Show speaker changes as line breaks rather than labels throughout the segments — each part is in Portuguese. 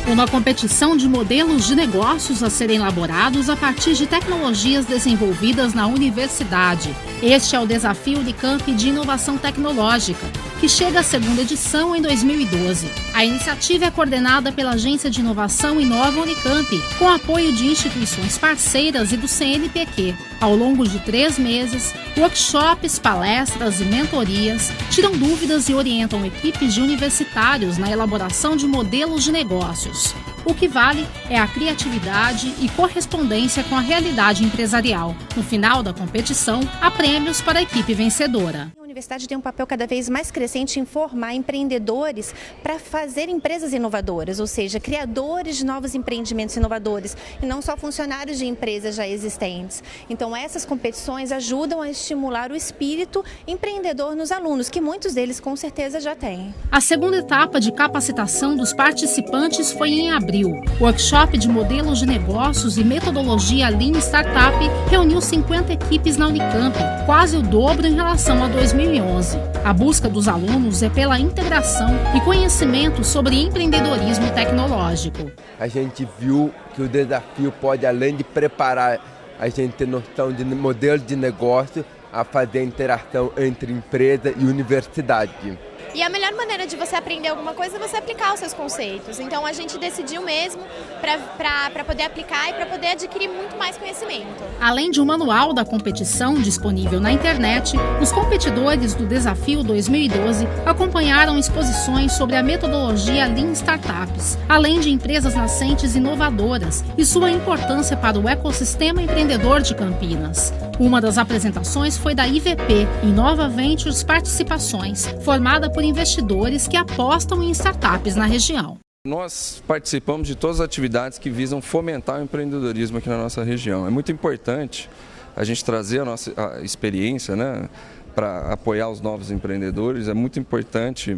Uma competição de modelos de negócios a serem elaborados a partir de tecnologias desenvolvidas na universidade. Este é o Desafio Unicamp de Inovação Tecnológica, que chega à segunda edição em 2012. A iniciativa é coordenada pela Agência de Inovação Inova Unicamp, com apoio de instituições parceiras e do CNPq. Ao longo de 3 meses, workshops, palestras e mentorias tiram dúvidas e orientam equipes de universitários na elaboração de modelos de negócios. O que vale é a criatividade e correspondência com a realidade empresarial. No final da competição, há prêmios para a equipe vencedora.
A universidade tem um papel cada vez mais crescente em formar empreendedores para fazer empresas inovadoras, ou seja, criadores de novos empreendimentos inovadores e não só funcionários de empresas já existentes. Então essas competições ajudam a estimular o espírito empreendedor nos alunos, que muitos deles com certeza já têm.
A segunda etapa de capacitação dos participantes foi em abril. O workshop de modelos de negócios e metodologia Lean Startup reuniu 50 equipes na Unicamp, quase o dobro em relação a 2011. A busca dos alunos é pela integração e conhecimento sobre empreendedorismo tecnológico.
A gente viu que o desafio pode, além de preparar a gente ter noção de modelo de negócio, a fazer a interação entre empresa e universidade.
E a melhor maneira de você aprender alguma coisa é você aplicar os seus conceitos. Então a gente decidiu mesmo para poder aplicar e para poder adquirir muito mais conhecimento.
Além de um manual da competição disponível na internet, os competidores do Desafio 2012 acompanharam exposições sobre a metodologia Lean Startups, além de empresas nascentes inovadoras e sua importância para o ecossistema empreendedor de Campinas. Uma das apresentações foi da IVP, Inova Ventures Participações, formada por investidores que apostam em startups na região.
Nós participamos de todas as atividades que visam fomentar o empreendedorismo aqui na nossa região. É muito importante a gente trazer a nossa experiência, né, para apoiar os novos empreendedores. É muito importante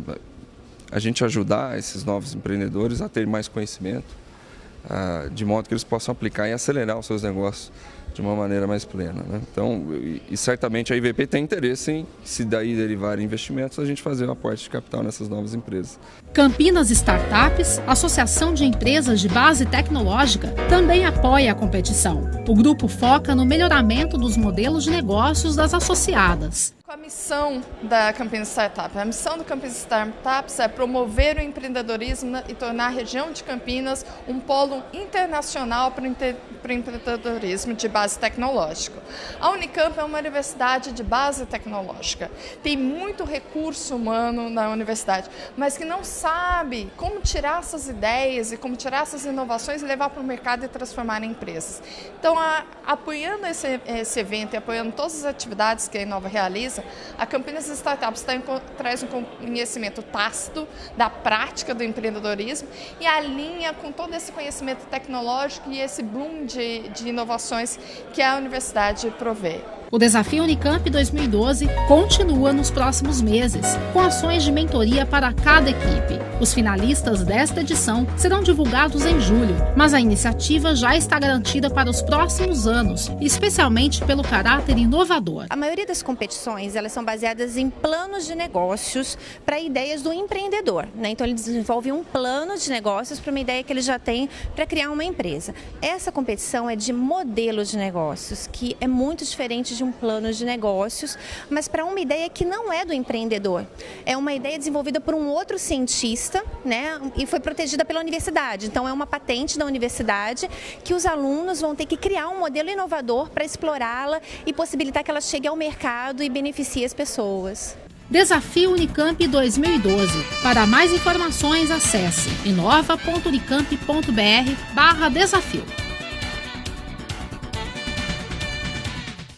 a gente ajudar esses novos empreendedores a ter mais conhecimento, de modo que eles possam aplicar e acelerar os seus negócios de uma maneira mais plena, né? Então, e certamente a IVP tem interesse em, se daí derivarem investimentos, a gente fazer um aporte de capital nessas novas empresas.
Campinas Startups, Associação de Empresas de Base Tecnológica, também apoia a competição. O grupo foca no melhoramento dos modelos de negócios das associadas.
A missão da Campinas Startups, a missão do Campinas Startups é promover o empreendedorismo e tornar a região de Campinas um polo internacional para o empreendedorismo de base tecnológica. A Unicamp é uma universidade de base tecnológica, tem muito recurso humano na universidade, mas que não sabe como tirar essas ideias e como tirar essas inovações e levar para o mercado e transformar em empresas. Então, apoiando esse evento e apoiando todas as atividades que a Inova realiza, a Campinas Startups traz um conhecimento tácito da prática do empreendedorismo e alinha com todo esse conhecimento tecnológico e esse boom de inovações que a universidade provê.
O Desafio Unicamp 2012 continua nos próximos meses, com ações de mentoria para cada equipe. Os finalistas desta edição serão divulgados em julho, mas a iniciativa já está garantida para os próximos anos, especialmente pelo caráter inovador.
A maioria das competições elas são baseadas em planos de negócios para ideias do empreendedor, né? Então ele desenvolve um plano de negócios para uma ideia que ele já tem para criar uma empresa. Essa competição é de modelos de negócios, que é muito diferente de um plano de negócios, mas para uma ideia que não é do empreendedor. É uma ideia desenvolvida por um outro cientista, né, e foi protegida pela universidade. Então é uma patente da universidade que os alunos vão ter que criar um modelo inovador para explorá-la e possibilitar que ela chegue ao mercado e beneficie as pessoas.
Desafio Unicamp 2012. Para mais informações, acesse inova.unicamp.br/desafio.